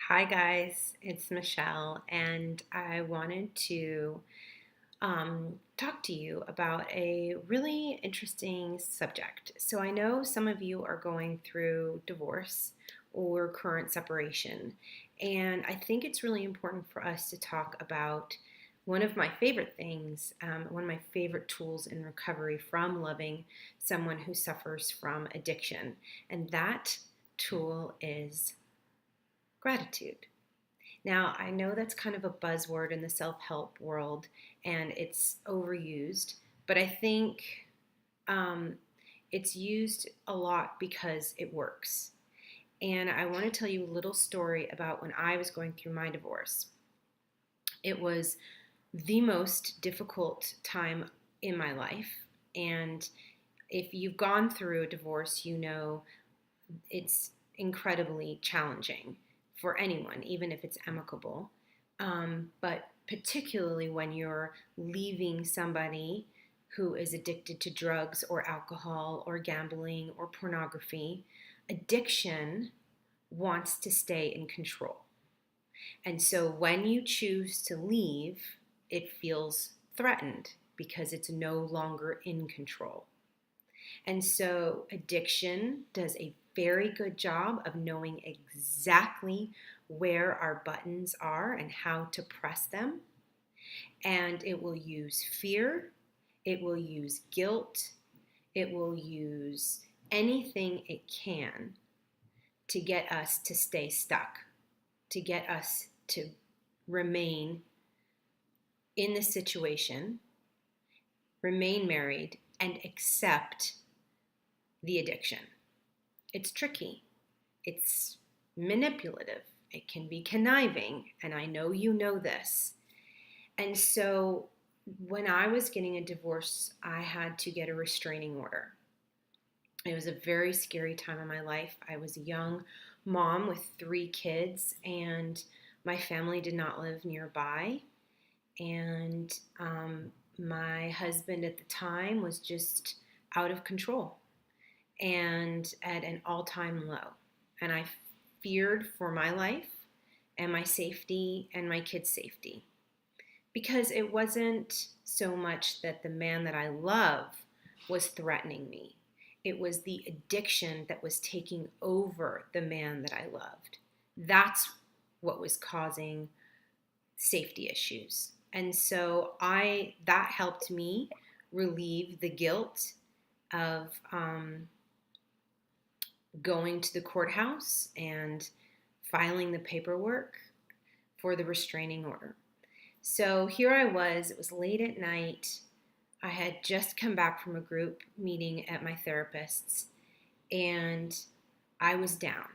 Hi, guys, it's Michelle, and I wanted to talk to you about a really interesting subject. So, I know some of you are going through divorce or current separation, and I think it's really important for us to talk about one of my favorite things, one of my favorite tools in recovery from loving someone who suffers from addiction, and that tool is gratitude. Now, I know that's kind of a buzzword in the self help world and it's overused, but I think um, it's used a lot because it works. And I want to tell you a little story about when I was going through my divorce. It was the most difficult time in my life. And if you've gone through a divorce, you know it's incredibly challenging for anyone, even if it's amicable. But particularly when you're leaving somebody who is addicted to drugs or alcohol or gambling or pornography, addiction wants to stay in control. And so when you choose to leave, it feels threatened because it's no longer in control. And so addiction does a very good job of knowing exactly where our buttons are and how to press them. And it will use fear, it will use guilt, it will use anything it can to get us to stay stuck, to get us to remain in the situation, remain married, and accept the addiction. It's tricky. It's manipulative. It can be conniving, and I know you know this. And so when I was getting a divorce, I had to get a restraining order. It was a very scary time in my life. I was a young mom with 3 kids, and my family did not live nearby. And my husband at the time was just out of control and at an all-time low. And I feared for my life and my safety and my kids' safety because it wasn't so much that the man that I love was threatening me. It was the addiction that was taking over the man that I loved. That's what was causing safety issues. And so that helped me relieve the guilt of going to the courthouse and filing the paperwork for the restraining order. So here I was, it was late at night. I had just come back from a group meeting at my therapist's, and I was down.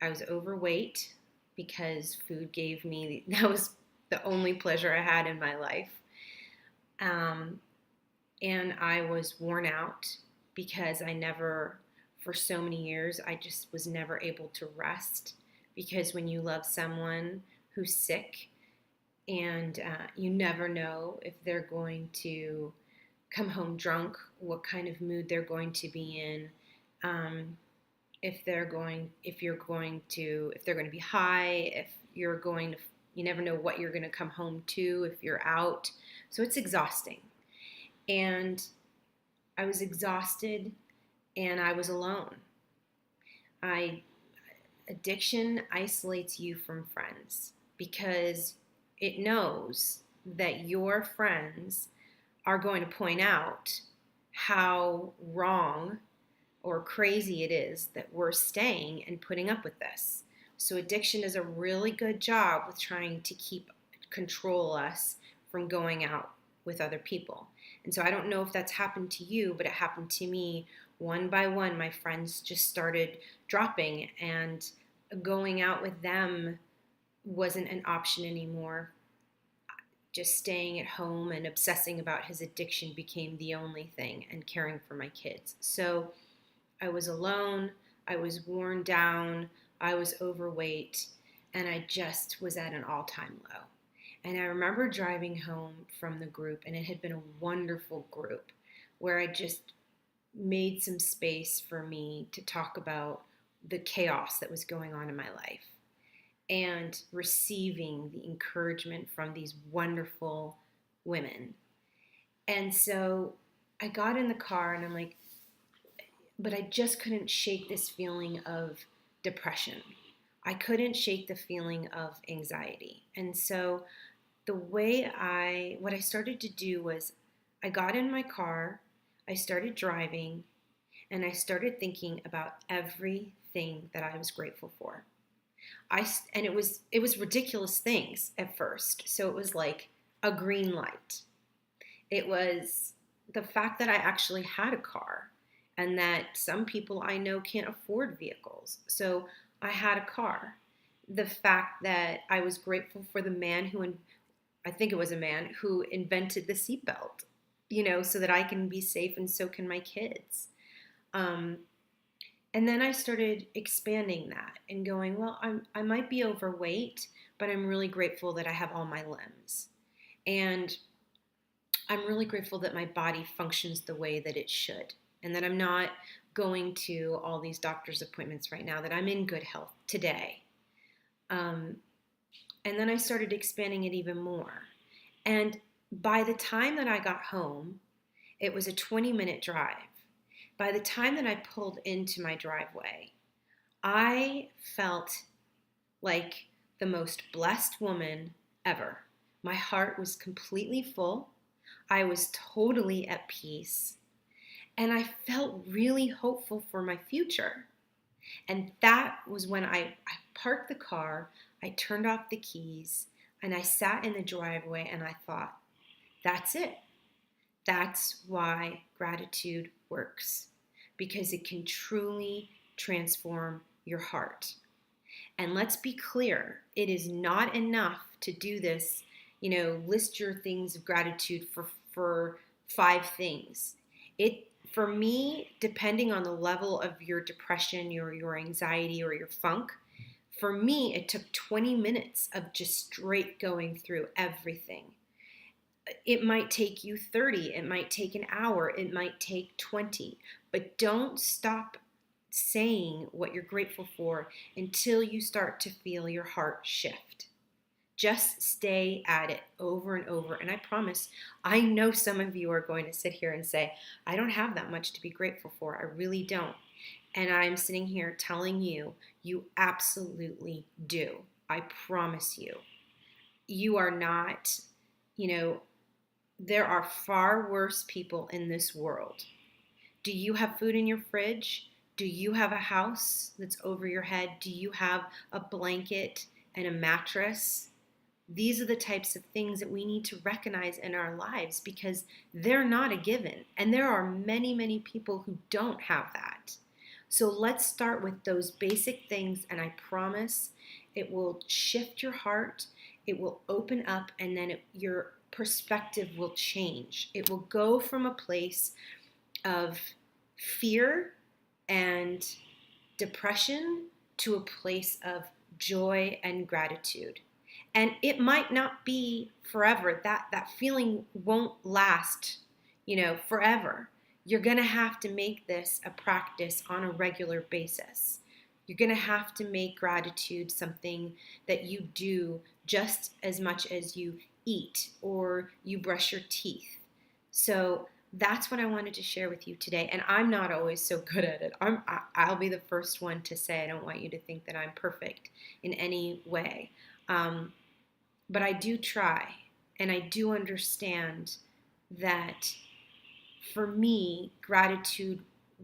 I was overweight because food gave me, that was the only pleasure I had in my life. And I was worn out because for so many years, I just was never able to rest. Because when you love someone who's sick, and you never know if they're going to come home drunk, what kind of mood they're going to be in, if they're going to be high, you never know what you're going to come home to if you're out. So it's exhausting. And I was exhausted and I was alone. Addiction isolates you from friends because it knows that your friends are going to point out how wrong or crazy it is that we're staying and putting up with this. So addiction does a really good job with trying to control us from going out with other people. And so I don't know if that's happened to you, but it happened to me. One by one, my friends just started dropping, and going out with them wasn't an option anymore. Just staying at home and obsessing about his addiction became the only thing, and caring for my kids. So I was alone, I was worn down, I was overweight, and I just was at an all-time low. And I remember driving home from the group, and it had been a wonderful group where I just made some space for me to talk about the chaos that was going on in my life. and receiving the encouragement from these wonderful women. And so I got in the car and I'm like, but I just couldn't shake this feeling of depression. I couldn't shake the feeling of anxiety. And so what I started to do was I got in my car, I started driving, and I started thinking about everything that I was grateful for. And it was ridiculous things at first. So it was like a green light. It was the fact that I actually had a car and that some people I know can't afford vehicles. So I had a car. The fact that I was grateful for the man I think it was a man who invented the seatbelt, so that I can be safe and so can my kids. Um, and then I started expanding that and going, well, I might be overweight, but I'm really grateful that I have all my limbs. And I'm really grateful that my body functions the way that it should and that I'm not going to all these doctor's appointments right now, that I'm in good health today. Um, and then I started expanding it even more. And by the time that I got home, it was a 20-minute drive. By the time that I pulled into my driveway, I felt like the most blessed woman ever. My heart was completely full. I was totally at peace. And I felt really hopeful for my future. And that was when I parked the car, I turned off the keys, and I sat in the driveway and I thought, that's it. That's why gratitude works, because it can truly transform your heart. And let's be clear, it is not enough to do this, list your things of gratitude for 5 things. For me, depending on the level of your depression, your anxiety, or your funk, for me, it took 20 minutes of just straight going through everything. It might take you 30, it might take an hour, it might take 20, but don't stop saying what you're grateful for until you start to feel your heart shift. Just stay at it over and over. And I promise, I know some of you are going to sit here and say, I don't have that much to be grateful for. I really don't. And I'm sitting here telling you, you absolutely do. I promise you. You are not, there are far worse people in this world. Do you have food in your fridge? Do you have a house that's over your head? Do you have a blanket and a mattress? These are the types of things that we need to recognize in our lives because they're not a given. And there are many, many people who don't have that. So let's start with those basic things, and I promise it will shift your heart, it will open up, and then your perspective will change. It will go from a place of fear and depression to a place of joy and gratitude. And it might not be forever. That feeling won't last, forever. You're going to have to make this a practice on a regular basis. You're going to have to make gratitude something that you do just as much as you eat or you brush your teeth. So that's what I wanted to share with you today. And I'm not always so good at it. I'll be the first one to say I don't want you to think that I'm perfect in any way. But I do try, and I do understand that for me, gratitude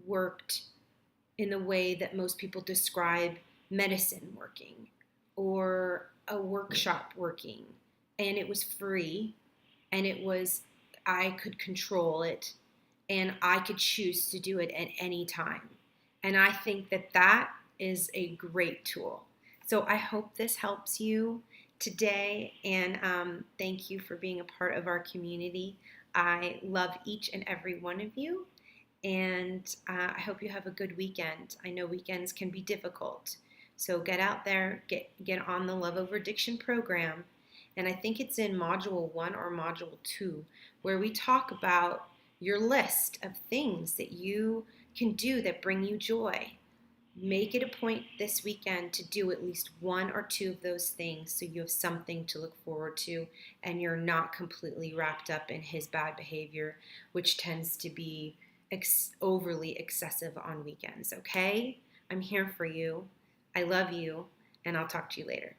worked in the way that most people describe medicine working or a workshop working. And it was free, and I could control it, and I could choose to do it at any time. And I think that is a great tool. So I hope this helps you today, and thank you for being a part of our community. I love each and every one of you, and I hope you have a good weekend. I know weekends can be difficult, so get out there, get on the Love Over Addiction program, and I think it's in Module 1 or Module 2, where we talk about your list of things that you can do that bring you joy. Make it a point this weekend to do at least one or two of those things so you have something to look forward to and you're not completely wrapped up in his bad behavior, which tends to be overly excessive on weekends, okay? I'm here for you. I love you, and I'll talk to you later.